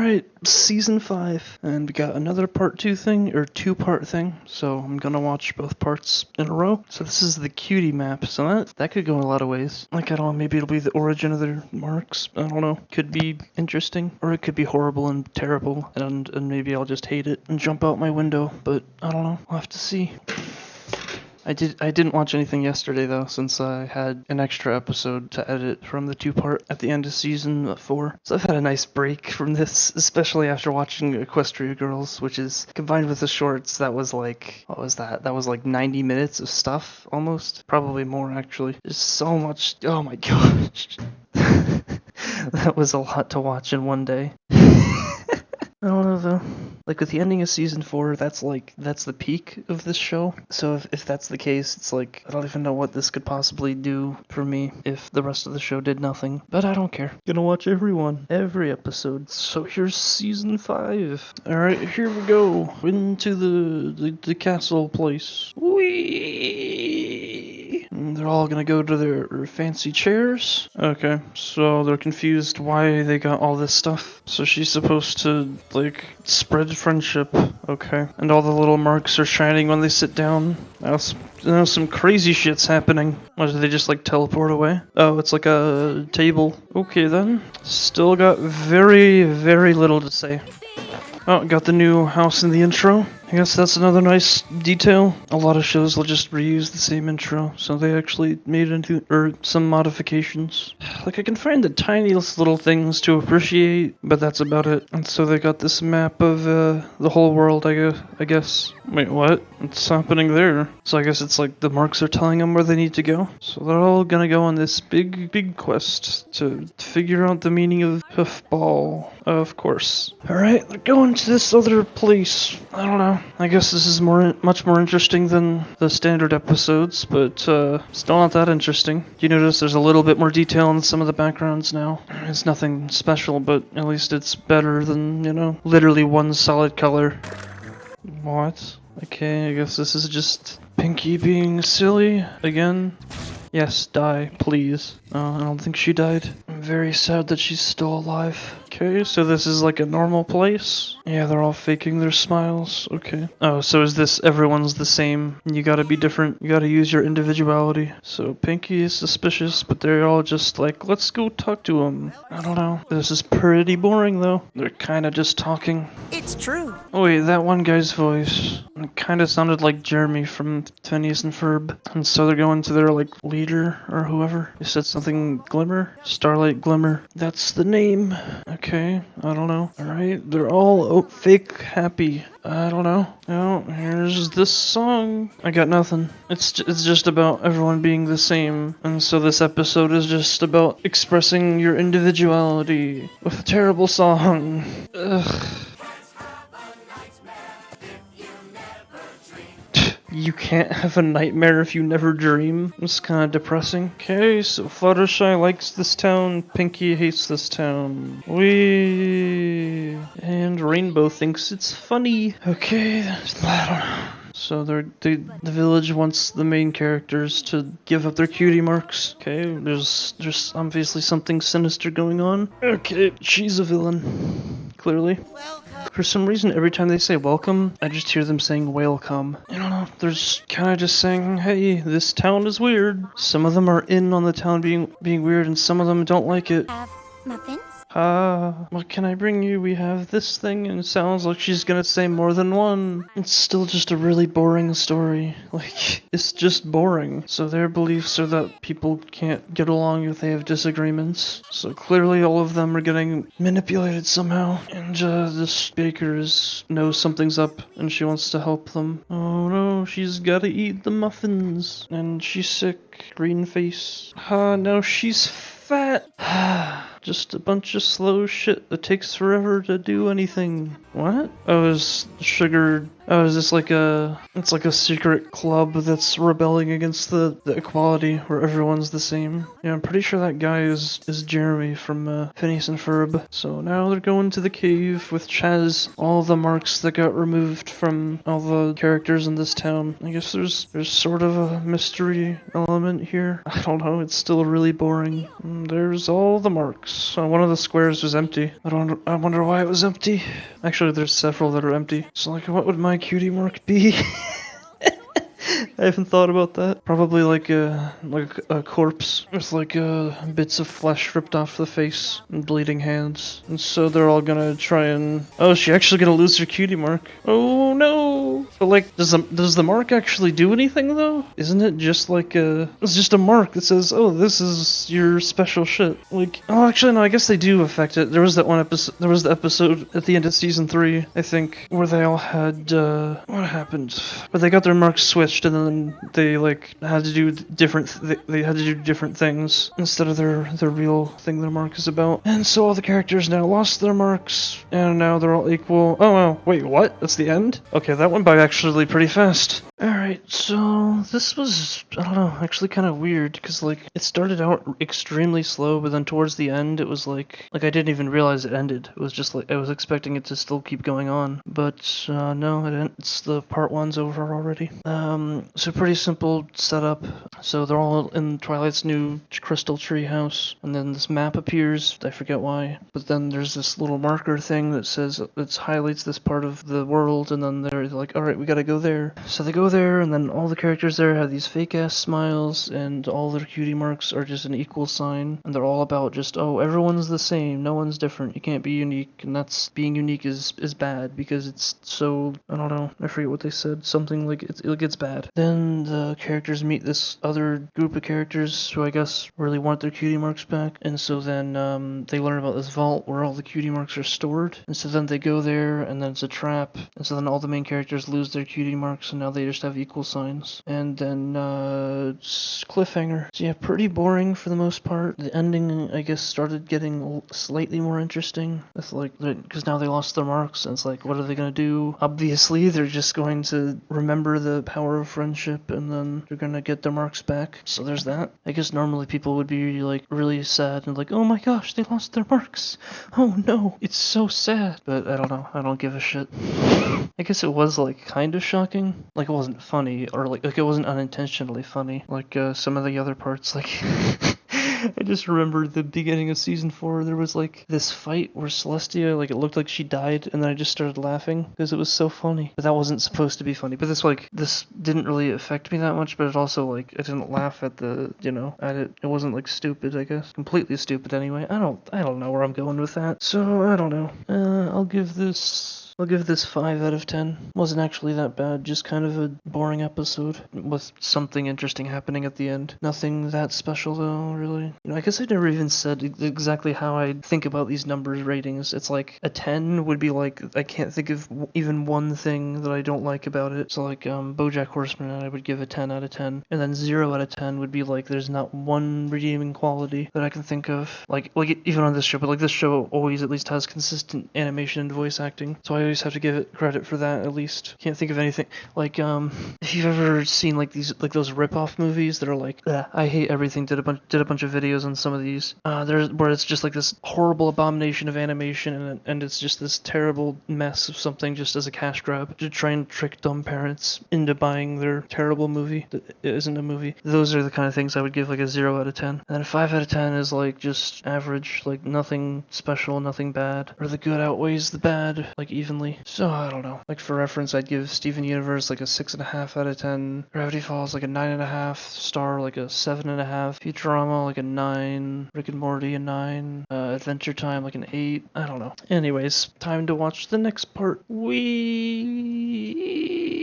Alright, season 5. And we got another part 2 thing, or 2-part thing. So I'm gonna watch both parts in a row. So this is the Cutie Map. So that could go in a lot of ways. Like, I don't know, maybe it'll be the origin of their marks. I don't know. Could be interesting. Or it could be horrible and terrible. And maybe I'll just hate it and jump out my window. But I don't know. We'll have to see. I didn't watch anything yesterday though, since I had an extra episode to edit from the 2-part at the end of season 4. So I've had a nice break from this, especially after watching Equestria Girls, which is combined with the shorts. That was like, what was that? That was like 90 minutes of stuff, almost. Probably more actually. There's so much. Oh my gosh. That was a lot to watch in one day. I don't know though. Like with the ending of season 4, that's the peak of this show. So if that's the case, it's like, I don't even know what this could possibly do for me if the rest of the show did nothing. But I don't care. Gonna watch every episode. So here's season 5. Alright, here we go. Into the castle place. Whee! And they're all gonna go to their fancy chairs. Okay, so they're confused why they got all this stuff. So she's supposed to, like, spread friendship. Okay. And all the little marks are shining when they sit down. Now some crazy shit's happening. Or do they just, like, teleport away? Oh, it's like a table. Okay, then. Still got very, very little to say. Oh, got the new house in the intro. I guess that's another nice detail. A lot of shows will just reuse the same intro, so they actually made into some modifications. Like, I can find the tiniest little things to appreciate, but that's about it. And so they got this map of the whole world, I guess. Wait, what? What's happening there? So I guess it's like the marks are telling them where they need to go. So they're all gonna go on this big quest to figure out the meaning of Hoofball. Of course. Alright, they're going to this other place. I don't know. I guess this is much more interesting than the standard episodes, but still not that interesting. You notice there's a little bit more detail in some of the backgrounds now. It's nothing special, but at least it's better than, you know, literally one solid color. What? Okay, I guess this is just Pinky being silly again. Yes, die, please. I don't think she died. I'm very sad that she's still alive. Okay, so this is like a normal place? Yeah, they're all faking their smiles. Okay. Oh, so is this everyone's the same? You gotta be different. You gotta use your individuality. So Pinky is suspicious, but they're all just like, let's go talk to him. I don't know. This is pretty boring though. They're kinda just talking. It's true. Oh wait, that one guy's voice. It kinda sounded like Jeremy from Phineas and Ferb. And so they're going to their like leader or whoever. They said something Glimmer? Starlight Glimmer. That's the name. Okay, I don't know. Alright, they're all fake happy. I don't know. Oh, here's this song. I got nothing. It's just about everyone being the same. And so this episode is just about expressing your individuality with a terrible song. Ugh. You can't have a nightmare if you never dream. It's kind of depressing. Okay, so Fluttershy likes this town, Pinky hates this town. Whee! And Rainbow thinks it's funny. Okay, I don't know. So the village wants the main characters to give up their cutie marks. Okay, there's obviously something sinister going on. Okay, she's a villain, clearly. For some reason, every time they say welcome, I just hear them saying welcome. I don't know, they're just kind of just saying, hey, this town is weird. Some of them are in on the town being weird, and some of them don't like it. Have muffins? What can I bring you? We have this thing, and it sounds like she's gonna say more than one. It's still just a really boring story. Like, it's just boring. So their beliefs are that people can't get along if they have disagreements. So clearly all of them are getting manipulated somehow. And this baker knows something's up, and she wants to help them. Oh no, she's gotta eat the muffins. And she's sick. Green face. Now she's fat. Just a bunch of slow shit that takes forever to do anything. What? Oh, is sugar Oh, is this like it's like a secret club that's rebelling against the equality where everyone's the same. Yeah, I'm pretty sure that guy is Jeremy from Phineas and Ferb. So now they're going to the cave with Chaz. All the marks that got removed from all the characters in this town. I guess there's sort of a mystery element here. I don't know. It's still really boring. There's all the marks. One of the squares was empty. I wonder why it was empty. Actually, there's several that are empty. So like, what would my cutie mark be? I haven't thought about that. Probably like a corpse with like bits of flesh ripped off the face and bleeding hands. And so they're all gonna try and is she actually gonna lose her cutie mark? Oh no! But like, does the mark actually do anything though? Isn't it just like it's just a mark that says, oh, this is your special shit? Like, oh, actually no, I guess they do affect it. There was that one episode. There was the episode at the end of season 3, I think, where they all had what happened? But they got their marks switched and then they like had to do they had to do different things instead of their real thing their mark is about. And so all the characters now lost their marks and now they're all equal. Oh wow, wait, what? That's the end? Okay, that went by actually pretty fast. Alright, so this was, I don't know, actually kind of weird because like it started out extremely slow, but then towards the end it was like I didn't even realize it ended. It was just like I was expecting it to still keep going on, but no, it didn't. It's the part 1's over already. So pretty simple setup. So they're all in Twilight's new crystal tree house, and then this map appears. I forget why, but then there's this little marker thing that says it highlights this part of the world, and then they're like, all right, we gotta go there. So they go there, and then all the characters there have these fake ass smiles, and all their cutie marks are just an equal sign, and they're all about just, oh, everyone's the same, no one's different, you can't be unique, and that's being unique is bad because it's so, I don't know, I forget what they said, something like it gets bad. Then the characters meet this other group of characters who I guess really want their cutie marks back, and so then they learn about this vault where all the cutie marks are stored, and so then they go there, and then it's a trap, and so then all the main characters lose their cutie marks, and now they just have equal signs. And then cliffhanger. So yeah, pretty boring for the most part. The ending, I guess, started getting slightly more interesting. It's like, because now they lost their marks, and it's like, what are they gonna do? Obviously, they're just going to remember the power of friendship, and then they're gonna get their marks back. So there's that. I guess normally people would be like really sad and like, oh my gosh, they lost their marks. Oh no, it's so sad. But I don't know. I don't give a shit. I guess it was like kind of shocking. Like it wasn't funny, or like it wasn't unintentionally funny. Like some of the other parts, like I just remember the beginning of season 4, there was like this fight where Celestia, like it looked like she died, and then I just started laughing because it was so funny. But that wasn't supposed to be funny. But this didn't really affect me that much, but it also like I didn't laugh at at it. It wasn't like stupid, I guess. Completely stupid anyway. I don't know where I'm going with that. So I don't know. I'll give this 5 out of 10. Wasn't actually that bad, just kind of a boring episode with something interesting happening at the end. Nothing that special though, really. I guess I never even said exactly how I think about these numbers ratings. It's like a 10 would be like, I can't think of even one thing that I don't like about it. So like BoJack Horseman, I would give a 10 out of 10. And then 0 out of 10 would be like, there's not one redeeming quality that I can think of. Like even on this show, but like this show always at least has consistent animation and voice acting. So I always have to give it credit for that, at least. Can't think of anything. Like, if you've ever seen like those rip-off movies that are like, I hate everything, did a bunch of videos on some of these, there's where it's just like this horrible abomination of animation, and it's just this terrible mess of something just as a cash grab to try and trick dumb parents into buying their terrible movie that isn't a movie. Those are the kind of things I would give like a 0 out of 10. And a 5 out of 10 is like just average, like nothing special, nothing bad, or the good outweighs the bad, like evenly. So I don't know. Like for reference, I'd give Steven Universe like a 6.5 out of 10. Gravity Falls like a 9.5. Star like a 7.5. Futurama like a 9. Rick and Morty a 9. Adventure Time like an 8. I don't know. Anyways, time to watch the next part. Wee.